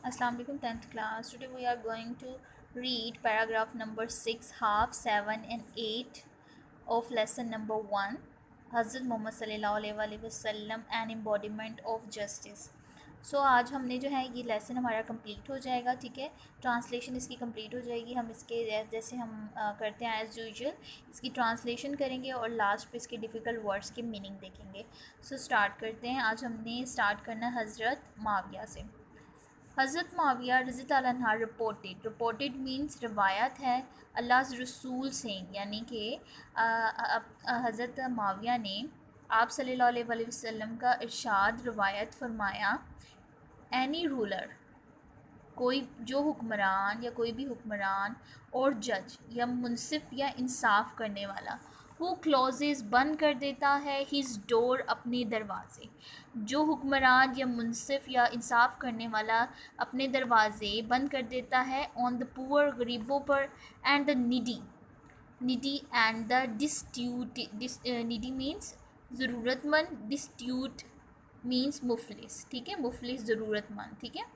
Assalamu alaikum 10th class. Today we are going to read paragraph number 6, half, 7 and 8 of lesson number 1. Hazrat Muhammad sallallahu alaihi wasallam an embodiment of justice. सो आज हमने जो है ये lesson हमारा complete हो जाएगा, ठीक है। ट्रांसलेशन इसकी कंप्लीट हो जाएगी। हम इसके जैसे हम करते हैं एज़ यूजुअल इसकी ट्रांसलेशन करेंगे और लास्ट पे इसके डिफ़िकल्ट वर्ड्स के मीनिंग देखेंगे। सो स्टार्ट करते हैं। आज हमने स्टार्ट करना हज़रत माविया से। हज़रत माविया रज़ी अल्लाह अन्हा रिपोर्टेड मीन्स रवायत है, अल्लाह रसूल से, यानी कि हज़रत माविया ने आप सल्लल्लाहु अलैहि वसल्लम का इरशाद रवायत फरमाया, एनी रूलर, कोई जो हुक्मरान या कोई भी हुक्मरान और जज या मुनसिफ या इंसाफ करने वाला, वो क्लोजेस बंद कर देता है हिज डोर, अपने दरवाज़े। जो हुक्मरान या मुनसिफ या इंसाफ करने वाला अपने दरवाज़े बंद कर देता है ऑन द पुअर, गरीबों पर, and the needy and the destitute. Needy means ज़रूरतमंद, डिस्ट्यूट मीन्स मुफलिस, ठीक है। मुफलिस ज़रूरतमंद, ठीक है।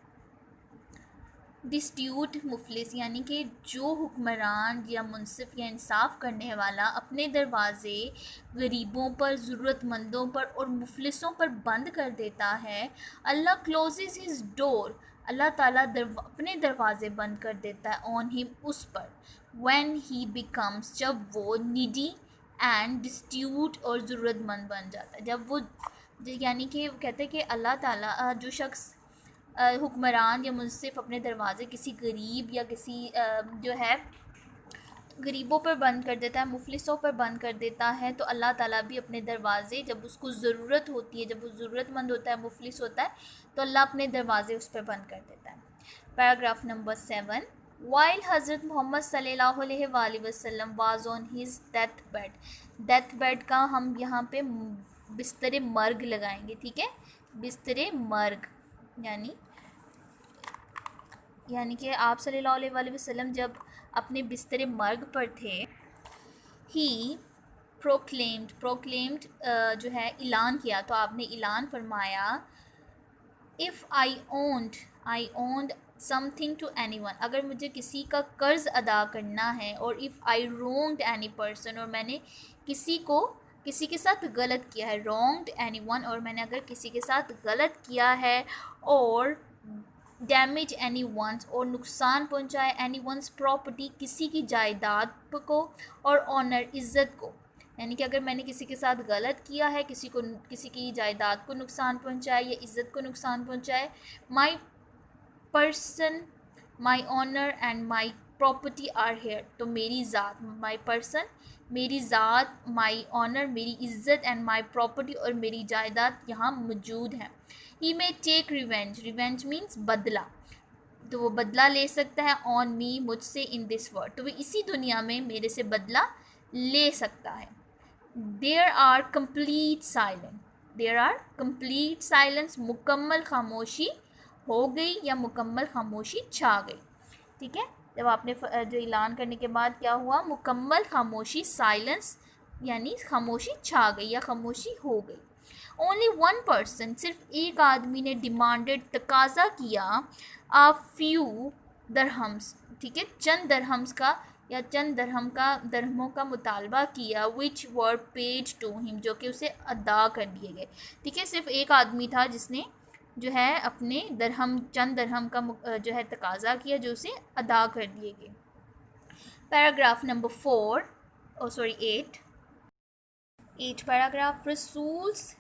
डिस्ट्यूट मुफलिस यानी कि जो हुक्मरान या मुनसिफ या इंसाफ करने वाला अपने दरवाज़े गरीबों पर, ज़रूरतमंदों पर और मुफलिसों पर बंद कर देता है। अल्लाह क्लोजेस हिज डोर, अल्लाह ताला अपने दरवाज़े बंद कर देता है ऑन हिम, उस पर। व्हेन ही बिकम्स, जब वो निडी एंड डिस्ट्यूट और ज़रूरतमंद बन जाता है। जब वो यानी कि कहते हैं कि अल्लाह ताला जो शख्स हुक्मरान या मुनसिफ अपने दरवाज़े किसी गरीब या किसी जो है गरीबों पर बंद कर देता है, मुफलिसों पर बंद कर देता है, तो अल्लाह ताला भी अपने दरवाज़े जब उसको ज़रूरत होती है, जब वो ज़रूरतमंद होता है, मुफलिस होता है, तो अल्लाह अपने दरवाज़े उस पर बंद कर देता है। Paragraph number 7। वाइल हज़रत मोहम्मद सल्लल्लाहु अलैहि वसल्लम was on his death bed का हम यहाँ पे बिस्तर मर्ग लगाएंगे, ठीक है। बिस्तर मर्ग यानी कि आप सल्लल्लाहु अलैहि वसल्लम जब अपने बिस्तर मर्ग पर थे, ही प्रोक्लेम्ड जो है ऐलान किया, तो आपने ऐलान फरमाया, if I owned something to anyone, अगर मुझे किसी का कर्ज़ अदा करना है, और if I wronged any person, और मैंने किसी के साथ गलत किया है, रोंग्ड एनी वन, और मैंने अगर किसी के साथ गलत किया है, और डैमेज एनी वंस, और नुकसान पहुंचाए एनी वंस प्रॉपर्टी, किसी की जायदाद को, और ऑनर, इज़्ज़त को। यानी कि अगर मैंने किसी के साथ गलत किया है, किसी की जायदाद को नुकसान पहुंचाए या इज़्ज़त को नुकसान पहुंचाए, my person, my honour and my property are here, तो मेरी ज़ात, माई पर्सन मेरी ज़ात, माई ऑनर मेरी इज़्ज़त, एंड माई प्रॉपर्टी और मेरी जायदाद यहाँ मौजूद हैं। ही मे टेक रिवेंज मीन्स बदला, तो वो बदला ले सकता है ऑन मी, मुझसे, इन दिस वर्ल्ड, तो वो इसी दुनिया में मेरे से बदला ले सकता है। देयर आर कंप्लीट साइलेंस, मुकम्मल खामोशी हो गई या मुकम्मल खामोशी छा गई, ठीक है। जब आपने जो ऐलान करने के बाद क्या हुआ, मुकम्मल खामोशी, साइलेंस यानी खामोशी छा गई या खामोशी हो गई। ओनली वन पर्सन, सिर्फ एक आदमी ने डिमांडेड, तकाजा किया, आ फ्यू दरहम्स, ठीक है, चंद दरहम्स का या चंद दरहमों का मुतालबा किया, विच वर पेड टू हिम, जो कि उसे अदा कर दिए गए, ठीक है। सिर्फ एक आदमी था जिसने जो है अपने चंद दरहम का जो है तकाजा किया, जो उसे अदा कर दिए गए। पैराग्राफ नंबर 8 पैराग्राफ, रसूल्स,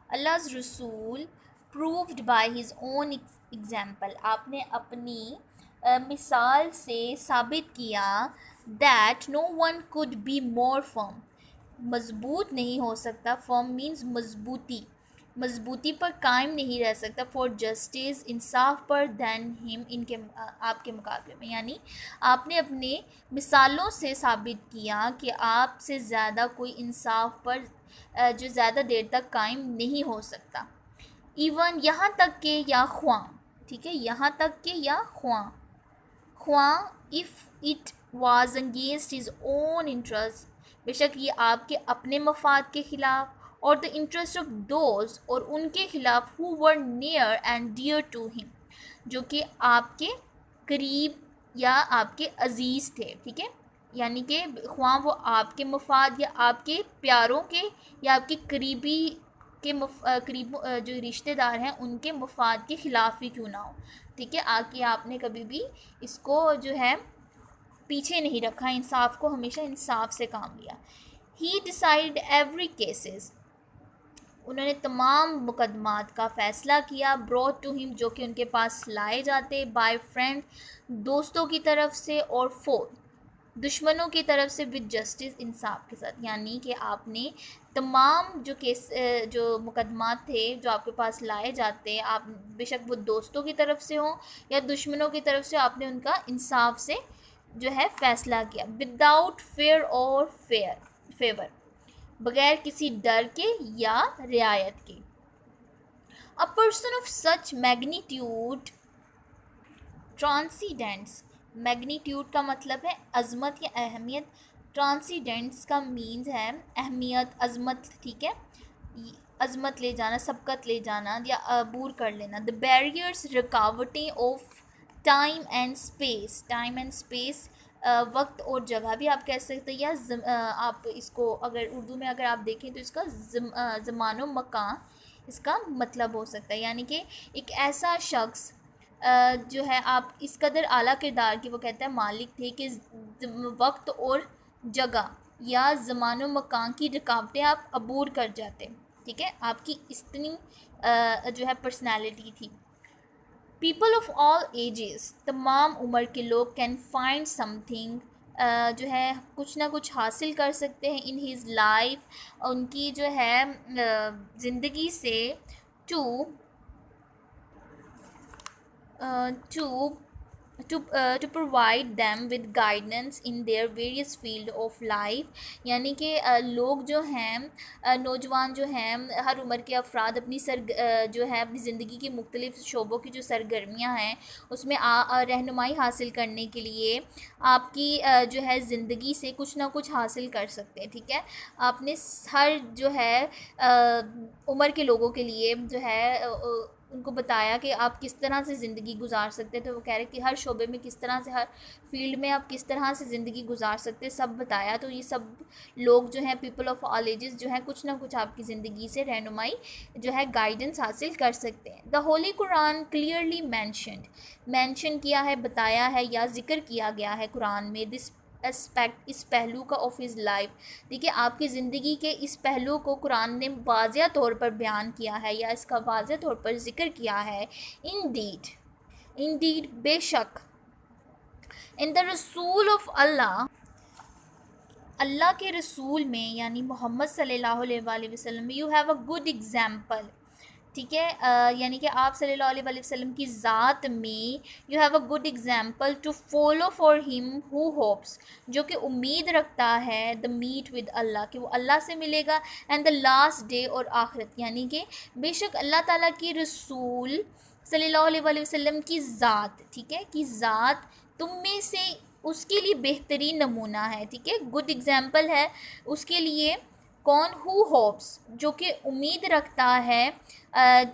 अल्लाह's रसूल, proved by his own example, आपने अपनी मिसाल से साबित किया, that no one could be more firm, मजबूत नहीं हो सकता, फर्म मीन्स मजबूती पर कायम नहीं रह सकता, फॉर जस्टिस, इंसाफ पर, दैन हिम, इनके आपके मुकाबले में। यानी आपने अपने मिसालों से साबित किया कि आपसे ज़्यादा कोई इंसाफ पर जो ज़्यादा देर तक कायम नहीं हो सकता। इवन, यहाँ तक के या ख्वां, ठीक है, यहाँ तक के या ख्वां if it was against his own interest, बेशक ये आपके अपने मफाद के ख़िलाफ़, और द इंटरेस्ट ऑफ दोज, और उनके खिलाफ, who were near and dear to him, जो कि आपके करीब या आपके अजीज़ थे, ठीक है, यानी कि ख्वाह वो आपके मफाद या आपके प्यारों के या आपके करीबी के करीब जो रिश्तेदार हैं उनके मफाद के ख़िलाफ़ ही क्यों ना हो, ठीक है, आके आपने कभी भी इसको जो है पीछे नहीं रखा, इंसाफ को हमेशा इंसाफ से काम लिया। ही डिसाइड एवरी केसेस, उन्होंने तमाम मुकदमात का फ़ैसला किया, ब्रॉट टू हिम, जो कि उनके पास लाए जाते, बाय फ्रेंड, दोस्तों की तरफ से, और फोर, दुश्मनों की तरफ से, विद जस्टिस, इंसाफ के साथ। यानी कि आपने तमाम जो केस जो मुकदमात थे जो आपके पास लाए जाते, आप बेशक वो दोस्तों की तरफ से हों या दुश्मनों की तरफ से, आपने उनका इंसाफ से जो है फ़ैसला किया, विदाउट फेयर और फेवर, बगैर किसी डर के या रियायत के। A person of such magnitude transcends, magnitude का मतलब है अज़मत या अहमियत, ट्रांसीडेंट्स का मीन्स है अहमियत, अज़मत, ठीक है, अज़मत ले जाना, सबकत ले जाना या अबूर कर लेना। द बैरियर्स, रुकावटें, of time and space, time and space वक्त और जगह भी आप कह सकते हैं, या आप इसको अगर उर्दू में अगर आप देखें तो इसका ज़मानो मकान इसका मतलब हो सकता है, यानी कि एक ऐसा शख्स जो है आप इस कदर आला किरदार की वो कहता है मालिक थे कि वक्त और जगह या ज़मानो मकान की रुकावटें आप अबूर कर जाते, ठीक है, आपकी इतनी जो है पर्सनालिटी थी। पीपल ऑफ ऑल एजेस, तमाम उम्र के लोग, कैन फाइंड समथिंग, जो है कुछ ना कुछ हासिल कर सकते हैं, इन हीज़ लाइफ, उनकी जो है ज़िंदगी से, to to provide them with guidance in their various field of life, यानी कि लोग जो हैं नौजवान जो हैं हर उम्र के अफराद अपनी जो है अपनी ज़िंदगी की मुख्तलिफ़ शोबों की जो सरगर्मियाँ हैं उसमें रहनुमाई हासिल करने के लिए आपकी जो है ज़िंदगी से कुछ ना कुछ हासिल कर सकते हैं, ठीक है, आपने हर जो है उम्र के लोगों के लिए जो है उनको बताया कि आप किस तरह से ज़िंदगी गुजार सकते हैं, तो वो कह रहे कि हर शोबे में किस तरह से, हर फील्ड में आप किस तरह से ज़िंदगी गुजार सकते हैं, सब बताया। तो ये सब लोग जो हैं पीपल ऑफ ऑल एजेस जो हैं कुछ ना कुछ आपकी ज़िंदगी से रहनुमाई जो है गाइडेंस हासिल कर सकते हैं। The Holi Quran clearly mention किया है, बताया है या जिक्र किया गया है कुरान में, दिस एस्पेक्ट, इस पहलू का, ऑफ हिज लाइफ, देखिए आपकी ज़िंदगी के इस पहलू को कुरान ने वाज़िया तौर पर बयान किया है या इसका वाज़िया तौर पर ज़िक्र किया है। इंडीड बेशक, इन द रसूल ऑफ अल्लाह, अल्लाह के रसूल में यानी मोहम्मद सल्लल्लाहु अलैहि वसल्लम, you have a good example, ठीक है, यानी कि आप सल्लल्लाहु अलैहि वसल्लम की ज़ात में you have a good example to follow for him who hopes, जो कि उम्मीद रखता है, द मीट विद अल्लाह, कि वो अल्लाह से मिलेगा, एंड द लास्ट डे, और आखिरत, यानी कि बेशक अल्लाह ताला की रसूल सल्लल्लाहु अलैहि वसल्लम की ज़ात, ठीक है, की ज़ात तुम में से उसके लिए बेहतरीन नमूना है, ठीक है, गुड एग्जाम्पल है उसके लिए। कौन? हु होप्स, जो कि उम्मीद रखता है,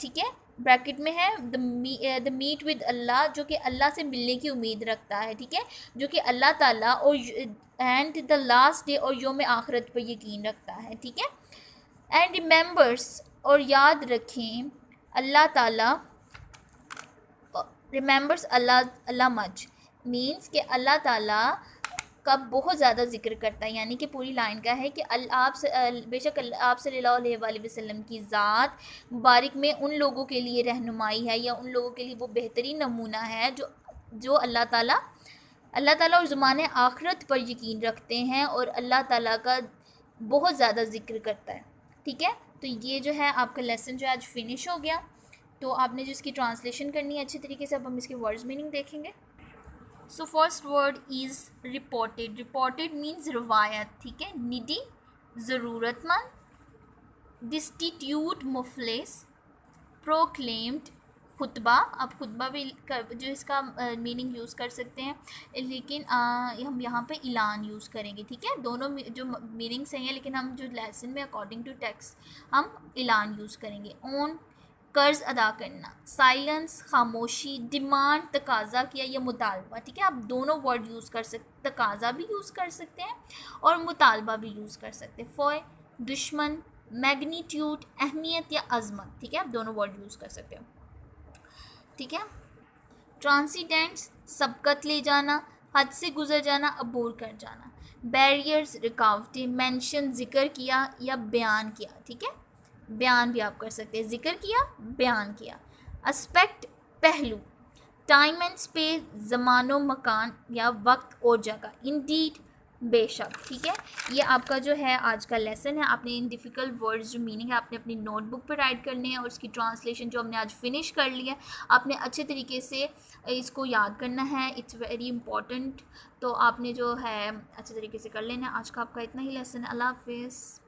ठीक है, ब्रैकेट में है द मीट विद अल्लाह, जो कि अल्लाह से मिलने की उम्मीद रखता है, ठीक है, जो कि अल्लाह ताला, और एंड द लास्ट डे, और यौम आखिरत पर यकीन रखता है, ठीक है, एंड रिमेंबर्स, और याद रखें, अल्लाह ताला, रिमेंबर्स अल्लाह मच, मीन्स कि अल्लाह ताला का बहुत ज़्यादा जिक्र करता है, यानी कि पूरी लाइन का है कि बेशक आप सल्लल्लाहु अलैहि वसल्लम की ज़ात मुबारक में उन लोगों के लिए रहनुमाई है या उन लोगों के लिए वो बेहतरीन नमूना है जो अल्लाह ताला और ज़माने आखिरत पर यकीन रखते हैं और अल्लाह ताला का बहुत ज़्यादा जिक्र करता है, ठीक है। तो ये जो है आपका लेसन जो आज फिनिश हो गया। तो आपने जो इसकी ट्रांसलेशन करनी है अच्छी तरीके से, अब हम इसके वर्ड्स मीनिंग देखेंगे। So first word is reported, reported means रवायत, ठीक है, निडी ज़रूरतमंद, डिस्टिट्यूट मुफलिस, प्रोक्लेम्ड खुतबा, अब खुतबा भी जो इसका मीनिंग यूज़ कर सकते हैं, लेकिन हम यहाँ पे ऐलान यूज़ करेंगे, ठीक है, दोनों जो मीनिंग सही है, लेकिन हम जो लेसन में अकॉर्डिंग टू टेक्स्ट हम ऐलान यूज़ करेंगे। ऑन कर्ज अदा करना, साइलेंस खामोशी, डिमांड तकाजा किया या मुतालबा, ठीक है। आप दोनों वर्ड यूज़ कर सकते, तकाजा भी यूज़ कर सकते हैं और मुतालबा भी यूज़ कर सकते हैं। फॉय दुश्मन, मैग्नीट्यूड अहमियत या अजमत, ठीक है। आप दोनों वर्ड यूज़ कर सकते हो, ठीक है। ट्रांसीडेंट्स सबकत ले जाना, हद से गुजर जाना, अबूर कर जाना। बैरियर्स रुकावटें, मेंशन जिक्र किया या बयान किया, ठीक है। बयान भी आप कर सकते हैं, जिक्र किया, बयान किया। एस्पेक्ट पहलू, टाइम एंड स्पेस ज़मानो मकान या वक्त और जगह। इंडीड बेशक, ठीक है। ये आपका जो है आज का लेसन है। आपने इन डिफ़िकल्ट वर्ड्स जो मीनिंग है आपने अपनी नोटबुक पर राइट करने हैं और उसकी ट्रांसलेशन जो हमने आज फिनिश कर ली है आपने अच्छे तरीके से इसको याद करना है। इट्स वेरी इंपॉर्टेंट, तो आपने जो है अच्छे तरीके से कर लेना है। आज का आपका इतना ही लेसन है। अल्लाह हाफिज़।